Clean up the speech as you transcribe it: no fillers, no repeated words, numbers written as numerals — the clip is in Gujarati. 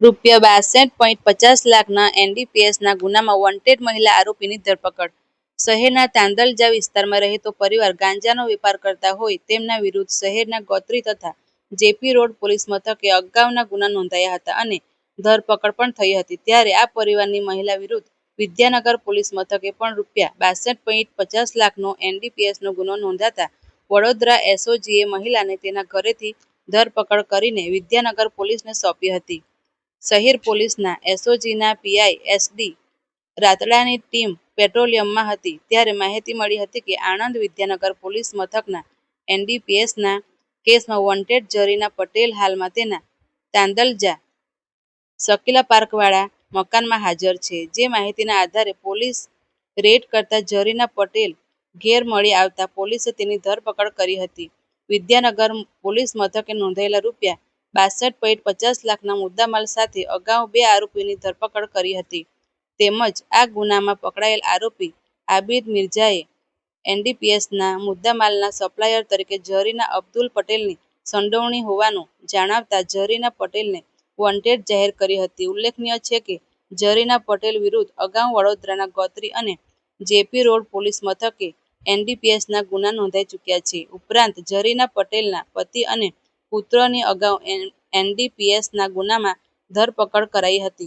₹62.50 લાખના એનડીપીએસના ગુનામાં વોન્ટેડ મહિલા આરોપીની ધરપકડ. શહેરના તાંદલજા વિસ્તારમાં રહેતો પરિવાર ગાંજાનો વેપાર કરતા હોય તેમના વિરુદ્ધ શહેરના ગોત્રી તથા જેપી રોડ પોલીસ મથકે અગાઉના ગુના નોંધાયા હતા અને ધરપકડ પણ થઈ હતી. ત્યારે આ પરિવારની મહિલા વિરુદ્ધ વિદ્યાનગર પોલીસ મથકે પણ ₹62.50 લાખનો એનડીપીએસનો ગુનો નોંધાતા વડોદરા એસઓજીએ મહિલાને તેના ઘરેથી ધરપકડ કરીને વિદ્યાનગર પોલીસને સોંપી હતી. શહેર પોલીસના એસઓજીના પીઆઈ એસડી રાતડાની ટીમ પેટ્રોલિંગમાં હતી ત્યારે માહિતી મળી હતી કે આણંદ વિદ્યાનગર પોલીસ મથકના એનડીપીએસના કેસમાં વોન્ટેડ જરીના પટેલ હાલમાં તેના તાંદલજા શકીલા પાર્કવાળા મકાનમાં હાજર છે. જે માહિતીના આધારે પોલીસ રેડ કરતા જરીના પટેલ ઘેર મળી આવતા પોલીસે તેની ધરપકડ કરી હતી. વિદ્યાનગર પોલીસ મથકે નોંધાયેલા ₹62.50 લાખના મુદ્દામાલ સાથે અગાઉ 2 આરોપીઓની ધરપકડ કરી હતી. તેમજ આ ગુનામાં પકડાયેલ આરોપી આબિદ મિર્ઝાએ એનડીપીએસના મુદ્દામાલના સપ્લાયર તરીકે જરીના અબ્દુલ પટેલની સંડોવણી હોવાનું જણાવતા જરીના પટેલને વોન્ટેડ જાહેર કરી હતી. ઉલ્લેખનીય છે કે જરીના પટેલ વિરુદ્ધ અગાઉ વડોદરાના ગોત્રી અને જેપી રોડ પોલીસ મથકે એનડીપીએસના ગુના નોંધાઈ ચૂક્યા છે. ઉપરાંત જરીના પટેલના પતિ અને પુત્રની અગાઉ એનડીપીએસના ગુનામાં ધરપકડ કરાઈ હતી.